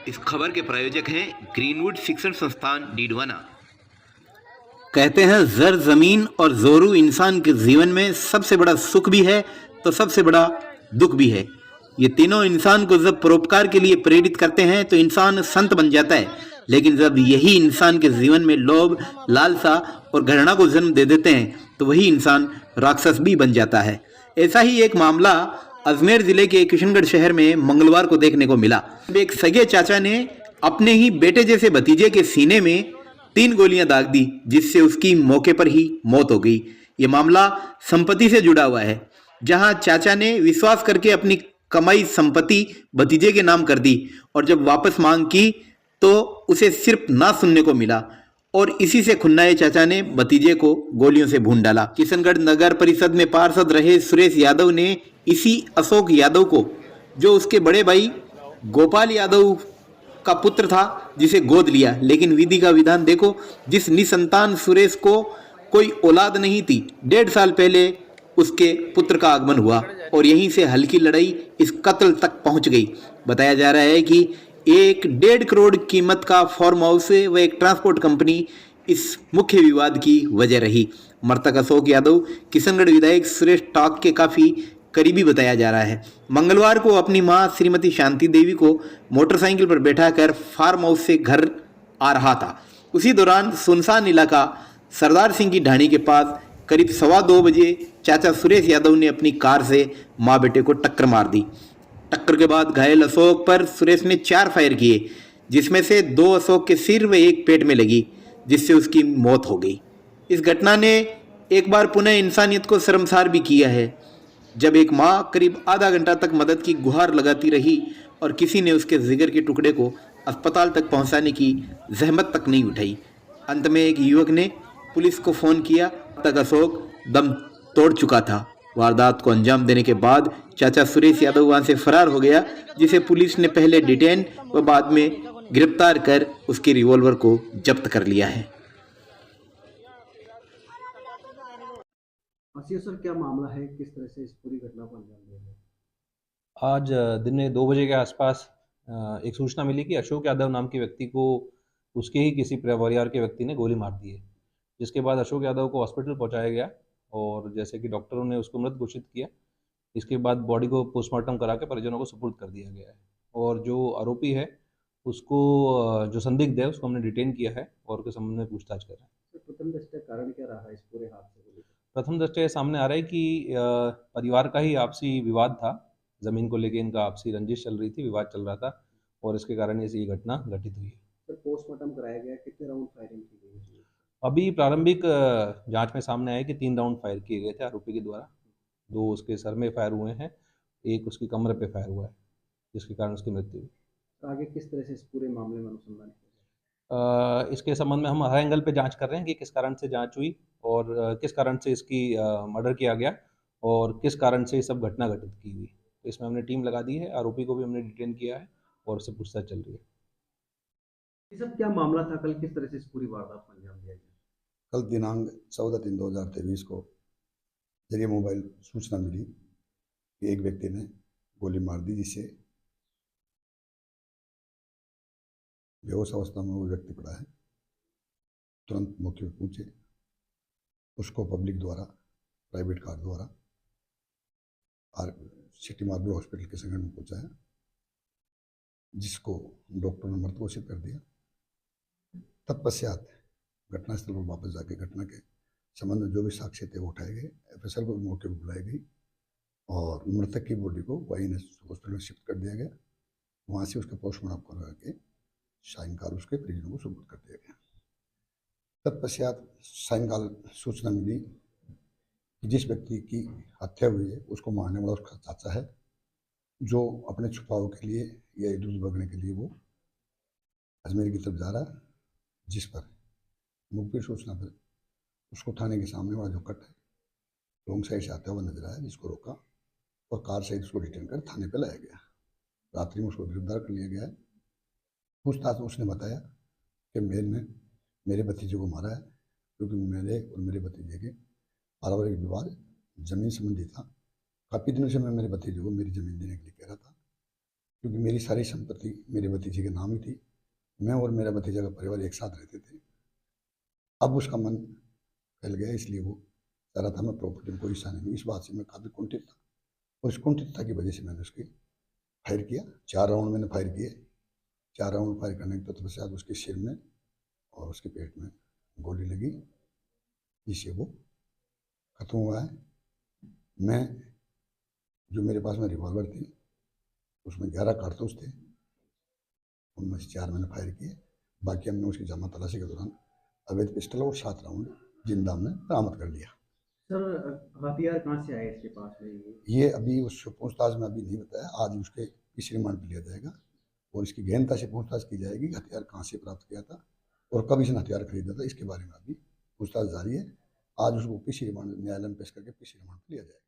इस खबर के प्रायोजक हैं ग्रीनवुड शिक्षण संस्थान डीडवाना। कहते हैं जर जमीन और जोरू इंसान के जीवन में सबसे बड़ा सुख भी है तो सबसे बड़ा दुख भी है। ये तीनों इंसान को जब परोपकार के लिए प्रेरित करते हैं तो इंसान संत बन जाता है, लेकिन जब यही इंसान के जीवन में लोभ, लालसा और घृणा को जन्म दे देते हैं तो वही इंसान राक्षस भी बन जाता है। ऐसा ही एक मामला अजमेर जिले के किशनगढ़ शहर में मंगलवार को देखने को मिला। एक सगे चाचा ने अपने ही बेटे जैसे भतीजे के सीने में 3 गोलियां दाग दी, जिससे उसकी मौके पर ही मौत हो गई। ये मामला संपत्ति से जुड़ा हुआ है, जहां चाचा ने विश्वास करके अपनी कमाई संपत्ति भतीजे के नाम कर दी और जब वापस मांग की तो उसे सिर्फ ना सुनने को मिला और इसी से खुन्नाए चाचा ने भतीजे को गोलियों से भून डाला। किशनगढ़ नगर परिषद में पार्षद रहे सुरेश यादव ने इसी अशोक यादव को, जो उसके बड़े भाई गोपाल यादव का पुत्र था, जिसे गोद लिया। लेकिन विधि का विधान देखो, जिस निसंतान सुरेश को कोई औलाद नहीं थी, 1.5 साल पहले उसके पुत्र का आगमन हुआ और यहीं से हल्की लड़ाई इस कत्ल तक पहुंच गई। बताया जा रहा है कि 1.5 करोड़ कीमत का फार्म हाउस व एक ट्रांसपोर्ट कंपनी इस मुख्य विवाद की वजह रही। मृतक अशोक यादव किशनगढ़ विधायक सुरेश टाक के काफी करीबी बताया जा रहा है। मंगलवार को अपनी मां श्रीमती शांति देवी को मोटरसाइकिल पर बैठाकर फार्म हाउस से घर आ रहा था। उसी दौरान सुनसान इलाका सरदार सिंह की ढाणी के पास करीब 2:15 बजे चाचा सुरेश यादव ने अपनी कार से मां बेटे को टक्कर मार दी। टक्कर के बाद घायल अशोक पर सुरेश ने 4 फायर किए, जिसमें से 2 अशोक के सिर व एक पेट में लगी, जिससे उसकी मौत हो गई। इस घटना ने एक बार पुनः इंसानियत को शर्मसार भी किया है, जब एक मां करीब आधा घंटा तक मदद की गुहार लगाती रही और किसी ने उसके जिगर के टुकड़े को अस्पताल तक पहुंचाने की जहमत तक नहीं उठाई। अंत में एक युवक ने पुलिस को फोन किया, तक अशोक दम तोड़ चुका था। वारदात को अंजाम देने के बाद चाचा सुरेश यादव वहां से फरार हो गया, जिसे पुलिस ने पहले डिटेन व बाद में गिरफ्तार कर उसके रिवॉल्वर को जब्त कर लिया है। सर, क्या मामला है, किस तरह से इस पूरी घटना को अंजाम दिया गया? आज दिन में 2 बजे के आसपास एक सूचना मिली कि अशोक यादव नाम के व्यक्ति को उसके ही किसी परिवार के व्यक्ति ने गोली मार दी है, जिसके बाद अशोक यादव को हॉस्पिटल पहुंचाया गया और जैसे कि डॉक्टरों ने उसको मृत घोषित किया। इसके बाद बॉडी को पोस्टमार्टम करा के परिजनों को सुपुर्द कर दिया गया है और जो आरोपी है उसको, जो संदिग्ध है, उसको हमने डिटेन किया है और उसके संबंध में पूछताछ कर रहे हैं। प्रथम दृष्टया कारण क्या रहा इस पूरे हादसे को लेकर? प्रथम दृष्टया सामने आ रहा है कि परिवार का ही आपसी विवाद था, ज़मीन को लेके इनका आपसी रंजिश चल रही थी, विवाद चल रहा था और इसके कारण ये घटना घटित हुई है। सर, पोस्टमार्टम कराया गया, कितने राउंड फायरिंग की गई थी? अभी प्रारंभिक जांच में सामने आया कि 3 राउंड फायर किए गए थे आरोपी के द्वारा। 2 उसके सर में फायर हुए हैं, एक उसकी कमर पे फायर हुआ है, जिसके कारण उसकी मृत्यु हुई। तो आगे किस तरह से इस पूरे मामले में अनुसंधान किया? इसके संबंध में हम हर एंगल पे जांच कर रहे हैं कि किस कारण से जांच हुई और किस कारण से इसकी मर्डर किया गया और किस कारण से ये सब घटना घटित की हुई। तो इसमें हमने टीम लगा दी है, आरोपी को भी हमने डिटेन किया है और उससे पूछताछ चल रही है। ये सब क्या मामला था, कल किस तरह से इस पूरी वारदात को अंजाम दिया गया? कल दिनांक 14/3/2023 को जरिए मोबाइल सूचना मिली कि एक व्यक्ति ने गोली मार दी, जिससे बेहोश अवस्था में वो व्यक्ति पड़ा है। तुरंत मौके पर पहुंचे, उसको पब्लिक द्वारा, प्राइवेट कार द्वारा सिटी मार्बल हॉस्पिटल के संगठन में पहुंचाया, जिसको डॉक्टर ने मृत घोषित कर दिया। तत्पश्चात घटनास्थल पर वापस जाके घटना के संबंध में जो भी साक्ष्य थे वो उठाए गए, एफएसएल को मौके पर बुलाई गई और मृतक की बॉडी को वाईएनएस हॉस्पिटल में शिफ्ट कर दिया गया। वहाँ से उसका पोस्टमार्टम करा के सायंकाल उसके परिजनों को सुपुर्द कर दिया गया। तत्पश्चात सायंकाल सूचना मिली कि जिस व्यक्ति की हत्या हुई है उसको मारने वाला उसका चाचा है, जो अपने छुपाव के लिए या इधर उधर भगने के लिए वो अजमेर की तरफ जा रहा है, जिस पर मुखबिर सूचना पर उसको थाने के सामने वाला जो कट है रोंग साइड से आता हुआ नजर आया, जिसको रोका और कार से उसको रिटर्न कर थाने पर लाया गया। रात्रि में उसको गिरफ्तार कर लिया गया है। पूछताछ उसने बताया कि मैंने मेरे भतीजे को मारा है, क्योंकि मेरे और मेरे भतीजे के पारिवारिक विवाद जमीन संबंधी था। काफ़ी दिनों से मैं मेरे भतीजे को मेरी ज़मीन देने के लिए कह रहा था, क्योंकि मेरी सारी संपत्ति मेरे भतीजे के नाम ही थी। मैं और मेरा भतीजा का परिवार एक साथ रहते थे। अब उसका मन फैल गया, इसलिए वो चाह रहा था मैं प्रॉपर्टी में कोई हिस्सा नहीं दूँ। इस बात से मैं काफ़ी कुंठित था और इस कुंठितता की वजह से मैंने उसके फायर किया। 4 राउंड मैंने फायर किए। 4 राउंड फायर करने के तत्पश्चात उसके सिर में और उसके पेट में गोली लगी, जिससे वो खत्म हुआ है। मैं जो मेरे पास में रिवॉल्वर थी उसमें 11 कारतूस थे, उनमें से 4 मैंने फायर किए। बाकी हमने उसकी जमा तलाशी के दौरान अवैध पिस्टल और 7 राउंड जिंदा हमने बरामद कर लिया। सर हथियार कहाँ से आए इसके पास में ये अभी उस पूछताछ में अभी नहीं बताया। आज उसके इस रिमांड पर लिया जाएगा और इसकी गहनता से पूछताछ की जाएगी, हथियार कहाँ से प्राप्त किया था और कब इसने हथियार खरीदा था, इसके बारे में अभी पूछताछ जारी है। आज उसको पीसी रिमांड न्यायालय में पेश करके पीसी रिमांड पर लिया जाएगा।